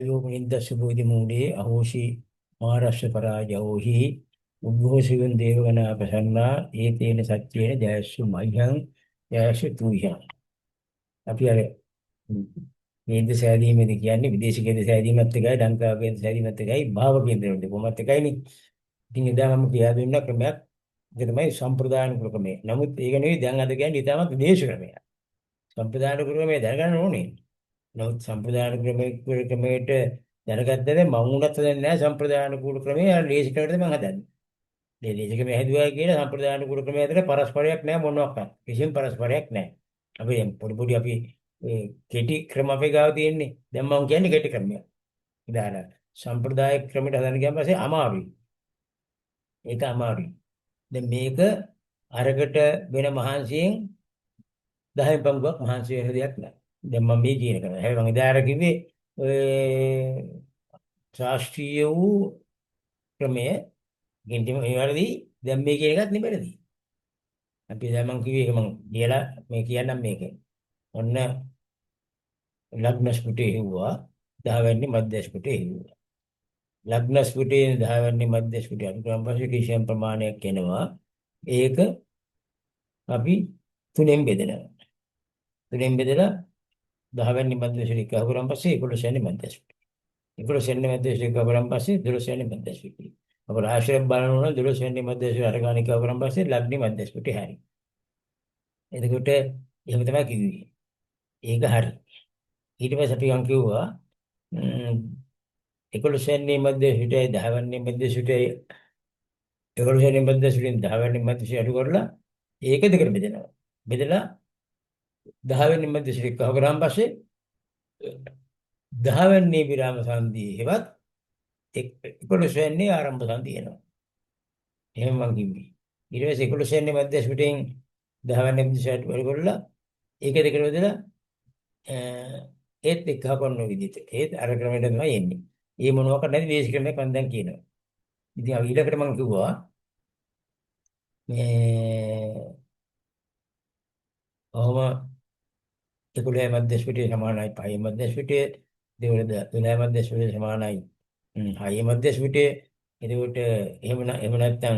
योगनिन्दस्सुबोधिमूले अहोषि महाराष्ट्रपराजयो हि उद्घोषयन् देवगणा प्रसन्ना एतेन सत्येन जयस्सु मह्यं जयस्सु तुभ्यं අපි අර නේද සෑදීමේදී කියන්නේ විදේශිකයේද සෑදීමත් එකයි ලංකාවේද සෑදීමත් එකයි භාව කේන්දරවලදී කොහොමත් එකයිනේ. ඉතින් එදා මම කියා දුන්න ක්‍රමයක් ඒක තමයි සම්ප්‍රදාන ක්‍රමය. නමුත් ඒක නෙවෙයි දැන් අද කියන්නේ ඊටමත් විදේශ ක්‍රමයක්. සම්ප්‍රදාන ක්‍රමය දැනගන්න ඕනේ. නමුත් සම්ප්‍රදාන ක්‍රමයට දැනගත්තද මම උනත් දන්නේ නැහැ සම්ප්‍රදාන කූල ක්‍රමය ලේසි ක්‍රමයකට මම හදන්නේ. මේ ලේසි ක්‍රමය හැදුවා කියලා සම්ප්‍රදාන කූල ක්‍රමය අතර පරස්පරයක් නැහැ මොනවාක්වත්. කිසිම පරස්පරයක් නැහැ. අපි දැන් පොඩි පොඩි අපි ඒ කෙටි ක්‍රම අපේ ගාව තියෙන්නේ. දැන් මම කියන්නේ කෙටි ක්‍රමය. ඉතින් සම්ප්‍රදාය ක්‍රමයට හදන්න ගියාම පස්සේ අමාරුයි. ඒක අමාරුයි. දැන් මේක අරකට වෙන මහන්සියෙන් 10 පංගුවක් මහන්සි වෙන දෙයක් නෑ. දැන් මම මේ කියන කරා. හැබැයි මම ඉදාර කිව්වේ ඔය ශාස්ත්‍රීය වූ ක්‍රමය ගෙන්දිම මේ වලදී දැන් මේ කියන එකත් නෙමෙයිද? අපි දැන් මම කිව්වේ ඒක මම කියලා මේ කියන්නම් මේක. ඔන්න ලග්න ස්පුටේ හිව්වා 10 වෙනි මධ්‍ය ස්පුටේ හිව්වා. ලග්න ස්පුටේ 10 වෙනි මධ්‍ය ස්පුටේ අනුග්‍රහම් පස්සේ කිසියම් ප්‍රමාණයක් එනවා. ඒක අපි තුනෙන් බෙදනවා. තුනෙන් බෙදලා 10 වෙනි මධ්‍ය ස්පුටේ කවුරුම් පස්සේ 11 වෙනි මධ්‍ය ස්පුටේ. 11 වෙනි මධ්‍ය ස්පුටේ කවුරුම් පස්සේ 12 වෙනි මධ්‍ය ස්පුටේ. අපේ ආශ්‍රය බලනවා 12 වෙනි මධ්‍ය ස්පුටේ අරගානික කවුරුම් පස්සේ ලග්න මධ්‍ය ස්පුටේ හරි. එතකොට එහෙම තමයි කිව්වේ. ඒක හරි. ඊට පස්සේ අපි යන් කිව්වා 11 වෙනි මධ්‍ය ස්පුටේ 10 වෙනි මධ්‍ය ස්පුටේ 11 වෙනි මධ්‍ය ස්පුටේ 10 වෙනි මධ්‍ය ස්පුටේ අඩු කරලා ඒක දෙකට බෙදෙනවා. බෙදලා 10 වෙනි මධ්‍ය ස්පුටේ කවුරුම් පස්සේ 10 වෙනි විරාම සංධියේ හෙවත් 11 වෙනි ආරම්භ සංධිය එනවා. එහෙම මං කිව්වේ. ඊට පස්සේ 11 වෙනි මධ්‍ය ස්පුටෙන් 10 වෙනි මධ්‍ය ස්පුටට වැඩි කරලා ඒක දෙකට බෙදලා ඒත් එක්ක හපන්න විදිහට. ඒත් අර ක්‍රමයට තමයි එන්නේ. ඒ මොනවාකට නැති බේසික් ක්‍රමයක් මම දැන් කියනවා. ඉතින් අපි ඊළඟට මම කිව්වා මේ ඔහොම 11 මධ්‍ය ස්පුටේ සමානයි 5 මධ්‍ය ස්පුටේ 12 මධ්‍ය ස්පුටේ සමානයි 6 මධ්‍ය ස්පුටේ. එතකොට එහෙම නැත්නම්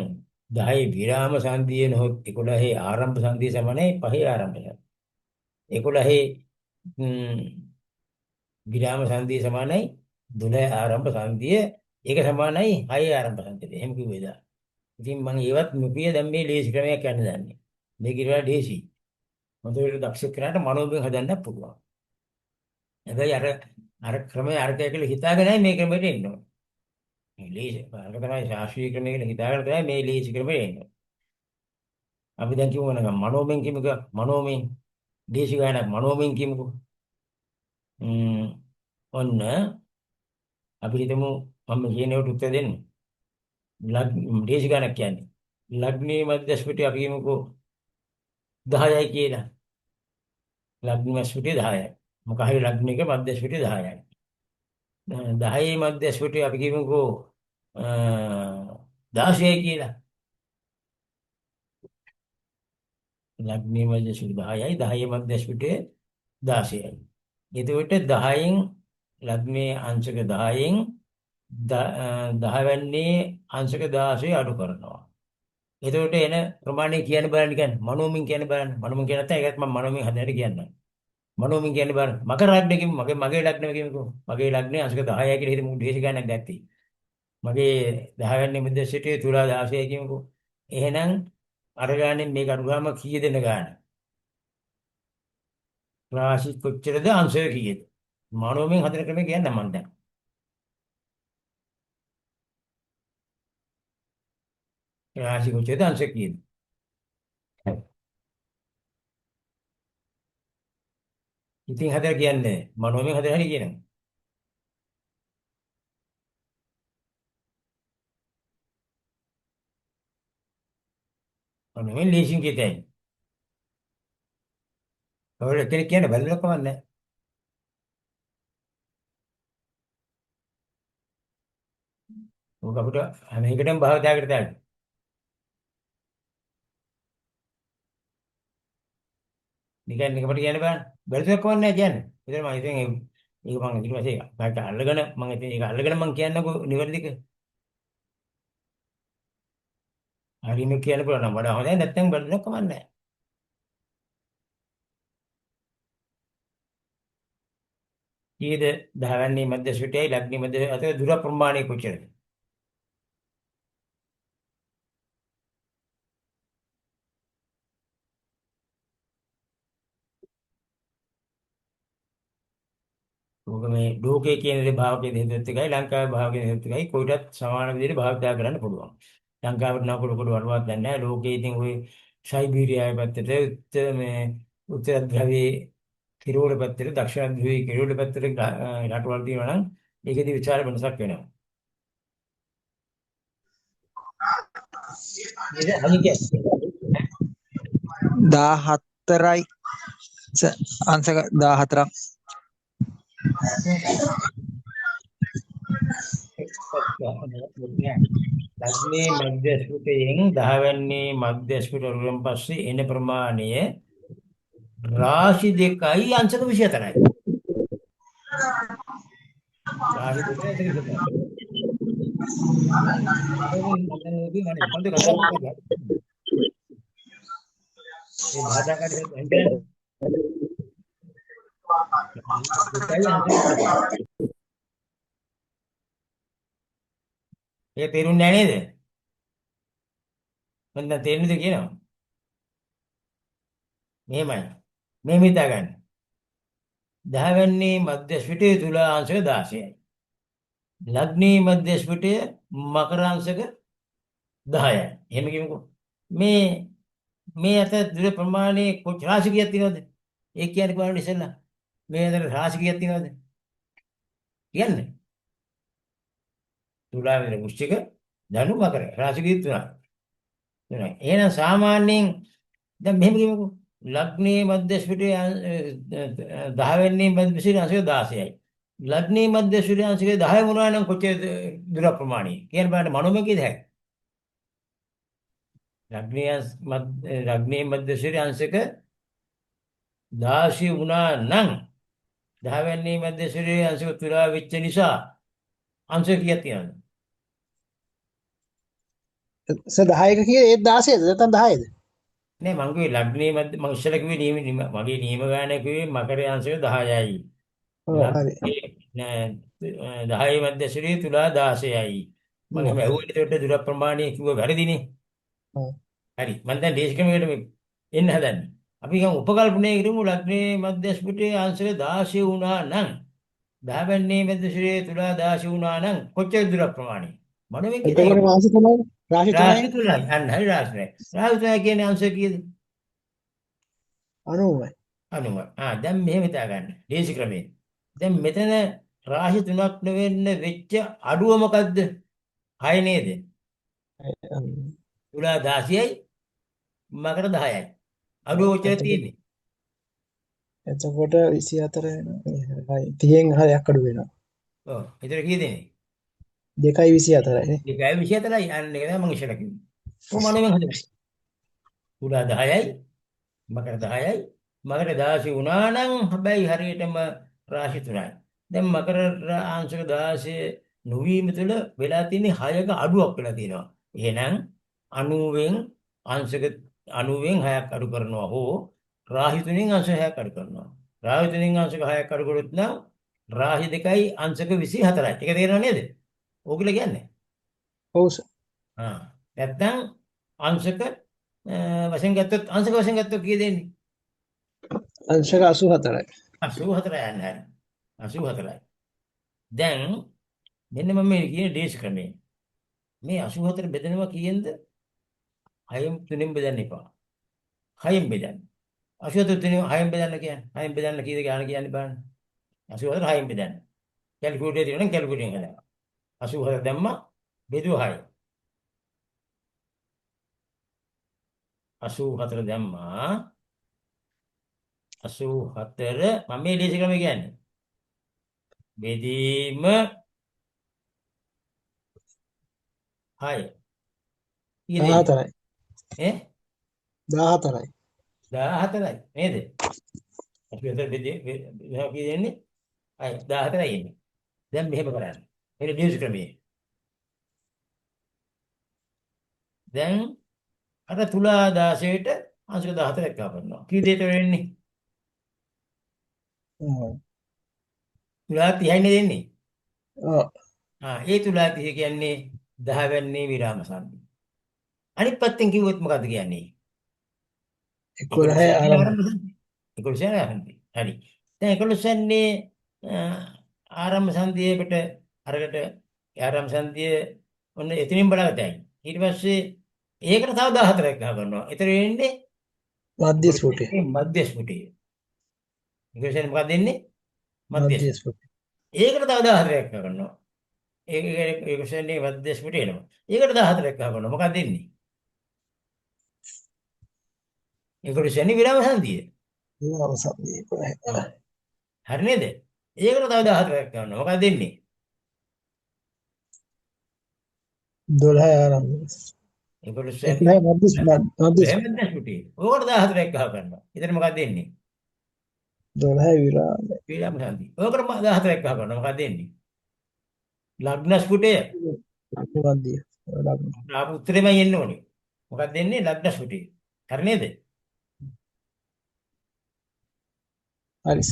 10 විරාම සංධිය නොහොත් 11 ආරම්භ සංධිය සමානයි 5 ආරම්භ සංධිය. 11 විරාම සංධිය සමානයි 12 ආරම්භ සංධිය. ඒක සමානයි 6 ආරම්භ සංධියට. එහෙම කිව්වේද? ඉතින් මම ඒවත් නොකිය දැන් මේ ලේසි ක්‍රමයක් යන්න දන්නේ. මේක ඊට වඩා ලේසි. හොඳට දක්ෂ කෙනාට මනෝභාවයෙන් හදන්න පුළුවන්. හැබැයි අර ක්‍රමය අර්ථය කියලා හිතාගෙනයි මේ ක්‍රමයට එන්න ඕනේ. මේ ලේසි අර තමයි ශාස්ත්‍රීය ක්‍රමය කියලා හිතාගෙන තමයි මේ ලේසි ක්‍රමයට එන්නේ. අපි දැන් කියමු නේද මනෝමයෙන් කියමුකෝ මනෝමයෙන් දේශි ගානක් මනෝමයෙන් කියමුකෝ. ඔන්න අපි හිතමු මම කියනවට උත්තර දෙන්න. දේශි ගානක් කියන්නේ ලග්නේ මධ්‍ය ස්පුටේ අපි කියමුකෝ 10යි කියලා. ලග්න ස්පුටේ 10යි. මොකක් හරි ලග්නයක මධ්‍ය ස්පුටේ 10යි. 10 මධ්‍ය ස්පුටේ අපි කියමුකෝ 16යි කියලා. ලග්නේ මධ්‍ය ස්පුටේ 10යි 10 මධ්‍ය ස්පුටේ 16යි. එතකොට 10න් ලග්නේ අංශක 10න් 10 වෙන්නේ අංශක 16 අඩු කරනවා. එතකොට එන ප්‍රමාණය කියන්න බලන්න කියන්නේ මනෝමින් කියන්න බලන්න. මනෝමින් කියන නැත්නම් ඒකත් මම මනෝමින් හදන්නට කියන්නම්. මනෝමින් කියන්න බලන්න. මකර ලග්නෙකින් මගේ ලග්නෙම කියමුකෝ. මගේ ලග්නේ අංශක 10යි කියලා හිතමු දේශ ගණනක් ගත්තී. මගේ 10 වෙනි මධ්‍ය ස්පුටේ තුලා 16යි කියමුකෝ. එහෙනම් අර ගානේ මේක අනුගාම කීය දෙන ගාන? රාශි කොච්චරද අංශය කීයද? මනෝමින් හදන ක්‍රමය කියන්න මම දැන්. රාශි කොච්චරද අංශය කීයද? ඉතින් හදලා කියන්නේ මනෝමින් හදලා හරි කියනවා. මනෝමින් ලේසින් කියතයි. ඔය කෙනෙක් කියන්නේ බැලුවක් කමන්නේ. මොකද අපිට හැම එකටම භාවිතයකට දාන්න. නිකන් එකපට කියන්න බෑ. බැලුවක් කමන්නේ කියන්නේ. ඒතර මම ඉතින් ඒක මම ඊට පස්සේ ඒක අල්ලගෙන මම ඉතින් ඒක අල්ලගෙන මම කියන්නකෝ නිවැරදික. හරියම කියන්න පුළුවන් නම් වඩා හොඳයි නැත්නම් බැලුනොත් කමක් නැහැ. ඊට 10 වෙනි මධ්‍යස්ථිතයයි ලග්න මධ්‍ය අතර දුර ප්‍රමාණය කොච්චරද? මොකද මේ ලෝකයේ කියන දේ භාවකයේ හේතුත් එකයි ලංකාවේ භාවකයේ හේතුත් එකයි කොයිටත් සමාන විදිහට භාවිත කරන්න පුළුවන්. ලංකාවට නම් කොට වලවත් නැහැ. ලෝකයේ ඉතින් ওই සයිබීරියාවේ පැත්තට උත්තර ධ්‍රවයේ කිරෝල පැත්තට දක්ෂිණ ධ්‍රවයේ කිරෝල පැත්තට රටවල් තියෙනවා නම් ඒකෙදි විචාර වෙනසක් වෙනවා. නේද? අනිකේ 14යි අංශක 14ක් ලග්නේ මධ්‍යස්ථිතයෙන් 10 වෙනි මධ්‍යස්ථිත වලින් පස්සේ එන ප්‍රමාණය රාශි දෙකයි අංශක 24යි. රාශි දෙකයි අංශක 24යි. ඒ භාජාකාරී දෙකයි අංශක 24යි. ඒක තේරුන්නේ නැහැ නේද? මම දැන් තේරෙන්නද කියනවා. මෙහෙමයි. මේ හිතා ගන්න. 10 වෙනි මධ්‍යස්ථිතයේ තුලා අංශක 16යි. ලග්නේ මධ්‍යස්ථිතයේ මකර අංශක 10යි. එහෙම කියමුකෝ. මේ අතර දුර ප්‍රමාණය කොච්චර රාශි කීයක් තියෙනවද? ඒ කියන්නේ බලන්න ඉස්සෙල්ලා. මේ අතර රාශි කීයක් තියෙනවද? කියන්නේ. තුලා වෙන වෘශ්චික ධනු මකර රාශි කීයක් තුනක්. තුනයි. එහෙනම් සාමාන්‍යයෙන් දැන් මෙහෙම කියමුකෝ. ලග්නේ මධ්‍යස්ථිතයේ 10 වෙනි මධ්‍යස්ථිතයේ අංශක 16යි. ලග්නේ මධ්‍යස්ථිතයේ අංශක 10 වුණා නම් කොච්චර දුර ප්‍රමාණය? කියන බලන්න මනෝමය කීයද හැයි? ලග්නේ මධ්‍යස්ථිතයේ අංශක 16 වුණා නම් 10 වෙනි මධ්‍යස්ථිතයේ අංශක තුලා වෙච්ච නිසා අංශක කීයක් තියෙනවද? 10ක කියේ ඒ 16ද නැත්නම් 10ද? නේ මං කිව්වේ ලග්නේ මධ්‍ය මං ඉස්සෙල්ලා කිව්වේ මගේ නියම ගාන කිව්වේ මකරේ අංශක 10යි. ඔව් හරි. ලග්නේ 10 මධ්‍යස්ථිතයේ තුලා 16යි. මම එහෙම ඇහුවේ ඒකට දුර ප්‍රමාණය කිව්ව වැරදිනේ. ඔව්. හරි මම දැන් දේශකමකට මේ එන්න හදන්නේ. අපි ගමු උපකල්පනය කරමු ලග්නේ මධ්‍යස්ථිතයේ අංශක 16 වුණා නම් 10 වෙනි මධ්‍යස්ථිතයේ තුලා 16 වුණා නම් කොච්චර දුර ප්‍රමාණය? මොනවෙන් එතකොට රාශි තමයි රාශි රාශි තමයි තුනයි. අන්න හරි රාශි තුනයි. රාශි තුනයි කියන්නේ අංශ කීයද? 90යි. 90. දැන් මෙහෙම හිතා ගන්න. දේශ ක්‍රමයෙන්. දැන් මෙතන රාශි තුනක් නෙවෙන්න වෙච්ච අඩුව මොකද්ද? 6 නේද? තුලා 16යි මකර 10යි. අඩුව කොච්චර තියෙන්නේ? එතකොට 24 වෙනවා. 30න් 6ක් අඩු වෙනවා. ඔව්. එතන කී දෙනේ? 2.24යි නේ. 2.24යි. අන්න ඒක තමයි මම ඉස්සෙල්ලා කිව්වේ. කොහොමද මම හදන්නේ? තුලා 10යි මකර 10යි මකර 16 වුණා නම් හැබැයි හරියටම රාශි තුනයි. දැන් මකර අංශක 16 නොවීම තුළ වෙලා තියෙන්නේ 6ක අඩුවක් වෙලා තියෙනවා. එහෙනම් 90න් අංශක 90න් 6ක් අඩු කරනවා හෝ රාශි තුනෙන් අංශක 6ක් අඩු කරනවා. රාශි තුනෙන් අංශක 6ක් අඩු කරොත් නම් රාශි දෙකයි අංශක 24යි. ඒක තේරෙනව නේද? ඕගොල්ලෝ කියන්නේ. ඔව් සර්. නැත්තම් අංශක වශයෙන් ගත්තොත් අංශක වශයෙන් ගත්තොත් කීයද එන්නේ? අංශක 84යි. 84 යන්නේ හරි. 84යි. දැන් මෙන්න මම මේ කියන දේශ ක්‍රමය. මේ 84 බෙදෙනවා කීයෙන්ද? 6න් 3න් බෙදන්න එපා. 6න් බෙදන්න. 84 3න් 6න් බෙදන්න කියන්නේ. 6න් බෙදන්න කීයද ගාන කියන්නේ බලන්න. 84 6න් බෙදන්න. කැල්කියුලේටර් එකෙන් කැල්කියුලේටර් එකෙන් හදන්න. 84 දැම්මා බෙදුවා 6. 84 දැම්මා 84 මම මේ දේශ ක්‍රමය කියන්නේ. බෙදීම 6. කීයද? 14යි. 14යි නේද? අපි අද කීයද එන්නේ? අය 14යි එන්නේ. දැන් මෙහෙම කරන්න. එනේ ඩිවිස් ක්‍රමයේ. දැන් අර තුලා 16ට අංශක 14 එක්කා කරනවා. කී දෙයට වෙන්නේ? තුලා 30යිනේ දෙන්නේ. ඔව්. ඒ තුලා 30 කියන්නේ 10 වෙන්නේ විරාම සංදි. අනිත් පැත්තෙන් කිව්වොත් මොකද්ද කියන්නේ? 11 11 වෙනි ආරම්භ. ආරම්භ සංදි. 11 වෙනි ආරම්භ. හරි. දැන් 11 වෙනි ආරම්භ සංදියේකට අරකට ආරම්භ සංදිය ඔන්න එතනින් බලගතයි. ඊට පස්සේ ඒකට තව 14ක් ගහ ගන්නවා. ඒතර වෙන්නේ මධ්‍ය ස්ෆුටය. මධ්‍ය ස්ෆුටය. 11 වෙනි මොකක්ද දෙන්නේ? මධ්‍ය මධ්‍ය ස්ෆුටය. ස්ෆුටය. ඒකට තව 14ක් ගහ ගන්නවා. ඒක 11 වෙනි මධ්‍ය ස්ෆුටය එනවා. ඒකට 14ක් ගහ ගන්නවා. මොකක්ද දෙන්නේ? 11 වෙනි විරාම සංදිය. විරාම සංදිය 11. ඔව්. හරි නේද? ඒකට තව 14ක් ගන්නවා. මොකක්ද දෙන්නේ? 12 ආරම්භ. 11 වෙනි 11 මධ්‍ය මධ්‍ය එහෙම නැස්පුටි. ඕකට 14ක් ගහ ගන්නවා. ඊතර මොකක්ද දෙන්නේ? 12 විරාම. විරාම සංදි. ඕකට 14ක් ගහ ගන්නවා. මොකක්ද දෙන්නේ? ලග්න ස්පුටය. මධ්‍ය. ලග්න. ආපු උත්තරෙමයි එන්න ඕනේ. මොකක්ද දෙන්නේ? ලග්න ස්පුටය. හරි නේද? හරි.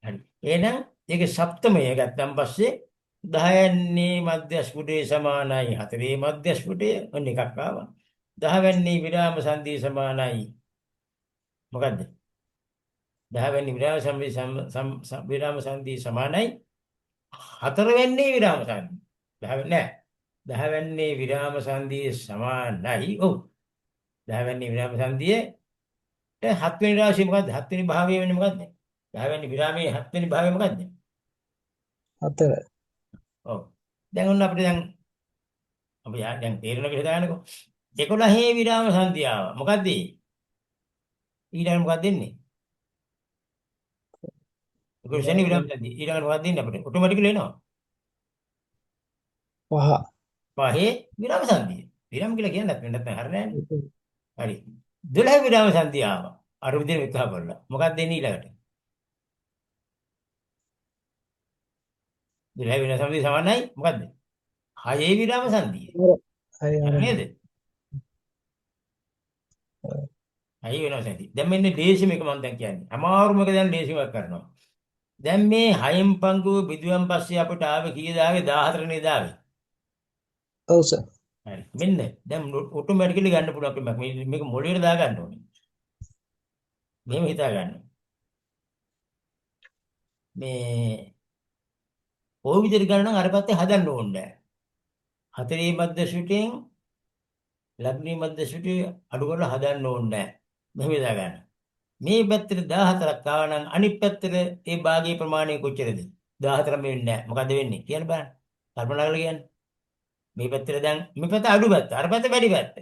හරි. එහෙනම් ඒකේ සප්තමය ගත්තන් පස්සේ 10 වෙනි මධ්‍ය ස්පුටේ සමානයි 4 මධ්‍ය ස්පුටය. ඔන්න එකක් ආවා. 10 වෙනි විරාම සංදි සමානයි මොකද්ද? 10 වෙනි විරාම සංදි සමානයි 4 වෙනි විරාම සංදි. 10 නෑ. 10 වෙනි විරාම සංදිය සමානයි. ඔව්. 10 වෙනි විරාම සංදියේ 7 වෙනි රාශිය මොකද්ද? 7 වෙනි භාවය වෙන්නේ මොකද්ද? 10 වෙනි විරාමයේ 7 වෙනි භාවය මොකද්ද? 4. ඔව්. දැන් ඔන්න අපිට දැන් අපි දැන් තේරෙන විදිහට දාන්නකෝ. 11 විරාම සංදිය ආවා. මොකද්ද? ඊළඟ මොකක්ද දෙන්නේ? 11 වෙනි විරාම සංදිය. ඊළඟ මොකක්ද දෙන්නේ අපිට? ඔටෝමැටිකලි එනවා. පහ. පහේ විරාම සංදිය. විරාම කියලා කියන්නේ නැත්නම් හරියන්නේ නැහැ. හරි. 12 විරාම සංදිය ආවා. අර විදිහට විග්‍රහ කරලා. මොකක්ද දෙන්නේ ඊළඟට? 12 විරාම සංදිය සමානයි මොකද්ද? 6 විරාම සංදිය. හරි හරි ආරම්භ. නේද? 6 විරාම සංදිය. දැන් මෙන්න දේශිම එක මම දැන් කියන්නේ. අමාරුම එක දැන් දේශිමක් කරනවා. දැන් මේ 6න් පංගුව බෙදුවන් පස්සේ අපිට ආවේ කීයද ආවේ? 14 නේද ආවේ? ඔව් සර්. හරි. මෙන්න දැන් ඔටෝමැටිකලි ගන්න පුළුවන් මේක මොළේට දා ගන්න ඕනේ. මෙහෙම හිතා ගන්න. මේ ওই විදිහට ගන්න නම් අර පැත්තේ හදන්න ඕනේ. 4 මධ්‍ය ශ්‍රුතියෙන් ලග්නී මධ්‍ය ශ්‍රුතිය අඩු කරලා හදන්න ඕනේ. මෙහෙම හිතා ගන්න. මේ පැත්තට 14ක් ආව නම් අනිත් පැත්තට ඒ භාගයේ ප්‍රමාණය කොච්චරද? 14 වෙන්නේ නැහැ. මොකද වෙන්නේ? කියන්න බලන්න. කල්පනා කරලා කියන්න. මේ පැත්තට දැන් මේ පැත්ත අඩු පැත්ත. අර පැත්ත වැඩි පැත්ත.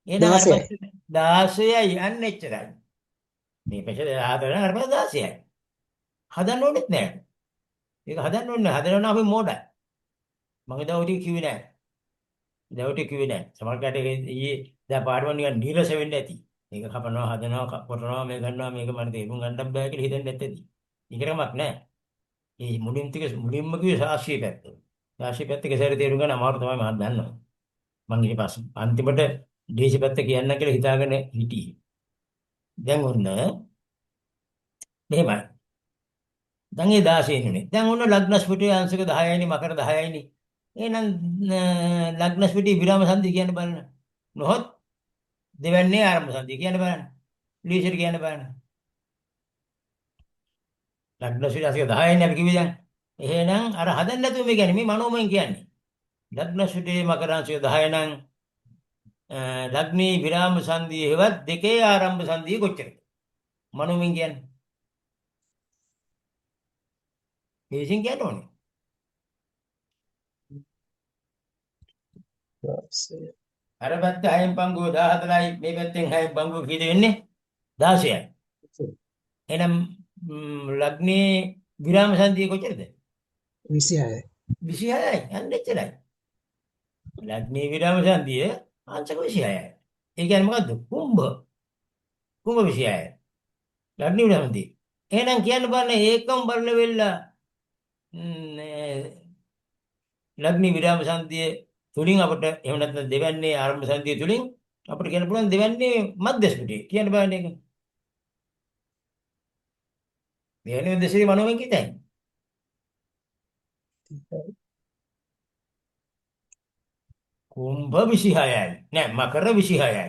එහෙනම් අර 16යි. පැත්ත 16යි අන්න එච්චරයි. මේ පැත්තට 14 අර පැත්ත 16යි. හදන්න ඕනෙත් නැහැ. ඒක හදන්න ඕනේ නැහැ. හදනවා නම් අපි මෝඩයි. මම දවටි කිව්වේ නැහැ. දවටි කිව්වේ නැහැ. සමහරකට ඊයේ දැන් පාඩම නිකන් නීරස වෙන්න ඇති. මේක කපනවා හදනවා කොටනවා මේ ගන්නවා මේක මම තේරුම් ගන්නත් බෑ කියලා හිතෙන්න ඇත්තේ. ඒකමක් නැහැ. මේ මුලින්ම කිව්වේ සාක්ෂි පැත්ත. සාක්ෂි පැත්ත කෙසේද තේරුම් ගන්න අමාරු තමයි මම දන්නවා. මම ඊට පස්සේ අන්තිමට දේශ පැත්ත කියන්න කියලා හිතාගෙන හිටියේ. දැන් ඔන්න මෙහෙමයි. දැන් ඒ 16 නේ. දැන් ඔන්න ලග්න ස්පුටේ අංශක 10යිනි මකර 10යිනි. එහෙනම් ලග්න ස්පුටි විරාම සංදි කියන්න බලන්න. නොහොත් දෙවන්නේ ආරම්භ සංදි කියන්න බලන්න. ලීසර් කියන්න බලන්න. ලග්න ස්පුටි අංශක 10යිනි අපි කිව්වේ දැන්. එහෙනම් අර හදන්න නැතුව මේ කියන්නේ මේ මනෝමයෙන් කියන්නේ. ලග්න ස්පුටි මකර අංශක 10 නම් ලග්නේ විරාම සංදි හේවත් දෙකේ ආරම්භ සංදි කොච්චරද? මනෝමයෙන් කියන්නේ. මේසින් කියන්න ඕනේ. අර පැත්ත 6න් පංගුව 14යි මේ පැත්තෙන් 6න් පංගුව කීයද වෙන්නේ? 16යි. එහෙනම් ලග්නේ විරාම සංදිය කොච්චරද? 26යි. 26යි. අන්න එච්චරයි. ලග්නේ විරාම සංදිය අංශක 26යි. ඒ කියන්නේ මොකද්ද? කුම්භ 26යි. ලග්නේ විරාම සංදිය. එහෙනම් කියන්න බලන්න ඒකම බලන වෙල්ල නෑ, ලග්න විරාම සංධිය තුලින් අපිට එහෙම නැත්නම් දෙවැන්නේ ආරම්භ සංධිය තුලින් අපිට කියන්න පුළුවන් දෙවැන්නේ මධ්‍යස්ථිතිය කියන්න බෑනේ ඒක. දෙවැන්නේ මධ්‍යස්ථිතිය මනෝමය කිතයි. කුම්භ 26යි. නෑ මකර 26යි.